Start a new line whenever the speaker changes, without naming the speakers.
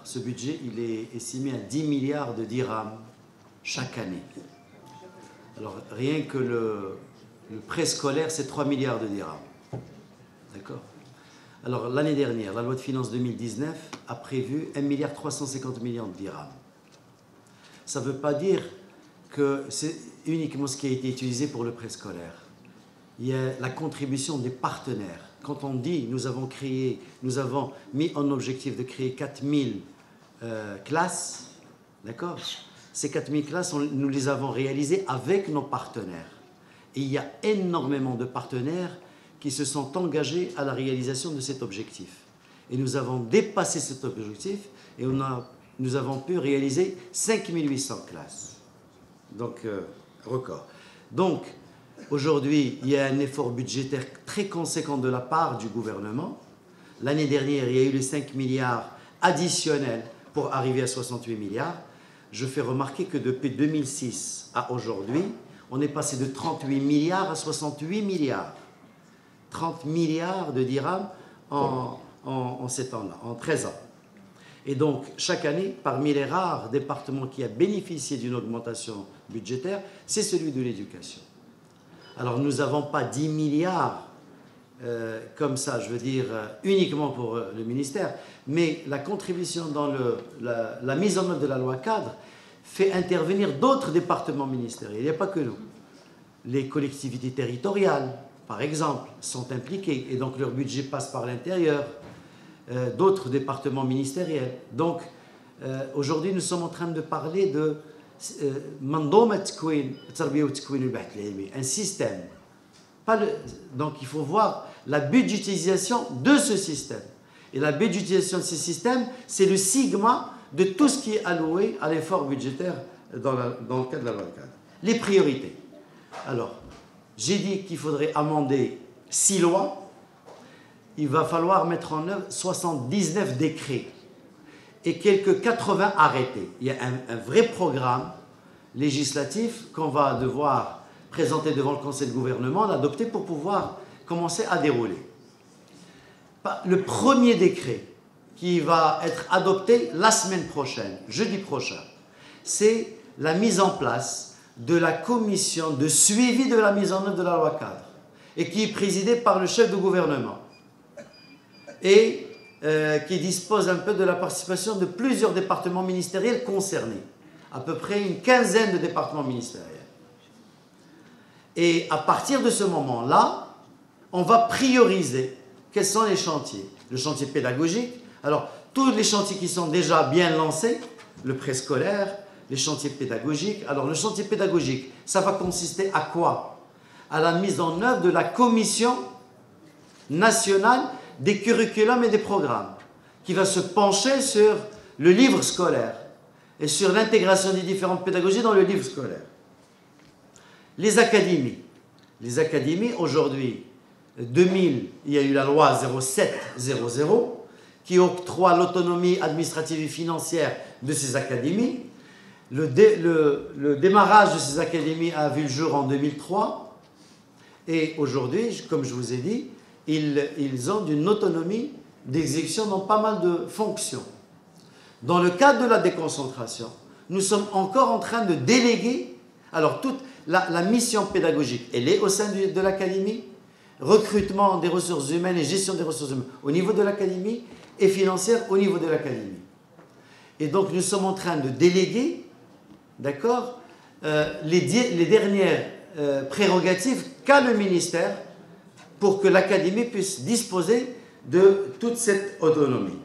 ce budget, il est estimé à 10 milliards de dirhams chaque année. Alors, rien que le préscolaire, c'est 3 milliards de dirhams. D'accord? Alors, l'année dernière, la loi de finances 2019 a prévu 1,350 milliard de dirhams. Ça ne veut pas dire que c'est uniquement ce qui a été utilisé pour le préscolaire. Il y a la contribution des partenaires. Quand on dit nous avons mis en objectif de créer 4000 classes, d'accord? Ces 4000 classes, nous les avons réalisées avec nos partenaires. Et il y a énormément de partenaires qui se sont engagés à la réalisation de cet objectif. Et nous avons dépassé cet objectif et nous avons pu réaliser 5800 classes. Donc, record. Donc, aujourd'hui, il y a un effort budgétaire très conséquent de la part du gouvernement. L'année dernière, il y a eu les 5 milliards additionnels pour arriver à 68 milliards. Je fais remarquer que depuis 2006 à aujourd'hui, on est passé de 38 milliards à 68 milliards. 30 milliards de dirhams en 7 ans-là, en 13 ans. Et donc, chaque année, parmi les rares départements qui a bénéficié d'une augmentation budgétaire, c'est celui de l'éducation. Alors, nous n'avons pas 10 milliards comme ça, je veux dire, uniquement pour le ministère, mais la contribution dans la mise en œuvre de la loi cadre fait intervenir d'autres départements ministériels. Il n'y a pas que nous. Les collectivités territoriales, par exemple, sont impliquées et donc leur budget passe par l'intérieur. D'autres départements ministériels. Donc, aujourd'hui, nous sommes en train de parler de un système. Donc, il faut voir la budgétisation de ce système. Et la budgétisation de ce système, c'est le sigma de tout ce qui est alloué à l'effort budgétaire dans le cadre de la loi cadre. Les priorités. Alors, j'ai dit qu'il faudrait amender 6 lois. Il va falloir mettre en œuvre 79 décrets et quelques 80 arrêtés. Il y a un vrai programme législatif qu'on va devoir présenter devant le Conseil de gouvernement, l'adopter pour pouvoir commencer à dérouler. Le premier décret qui va être adopté la semaine prochaine, jeudi prochain, c'est la mise en place de la commission de suivi de la mise en œuvre de la loi cadre et qui est présidée par le chef de gouvernement et qui dispose un peu de la participation de plusieurs départements ministériels concernés, à peu près une quinzaine de départements ministériels. Et à partir de ce moment-là, on va prioriser quels sont les chantiers. Le chantier pédagogique, alors tous les chantiers qui sont déjà bien lancés, le préscolaire, les chantiers pédagogiques. Alors le chantier pédagogique, ça va consister à quoi? À la mise en œuvre de la commission nationale des curriculums et des programmes, qui va se pencher sur le livre scolaire et sur l'intégration des différentes pédagogies dans le livre scolaire. Les académies. Les académies, aujourd'hui, 2000, il y a eu la loi 0700 qui octroie l'autonomie administrative et financière de ces académies. Le démarrage de ces académies a vu le jour en 2003 et aujourd'hui, comme je vous ai dit, ils ont une autonomie d'exécution dans pas mal de fonctions. Dans le cadre de la déconcentration, nous sommes encore en train de déléguer, alors toute la mission pédagogique, elle est au sein de l'académie, recrutement des ressources humaines et gestion des ressources humaines au niveau de l'académie et financière au niveau de l'académie. Et donc nous sommes en train de déléguer, d'accord, les dernières prérogatives qu'a le ministère pour que l'académie puisse disposer de toute cette autonomie.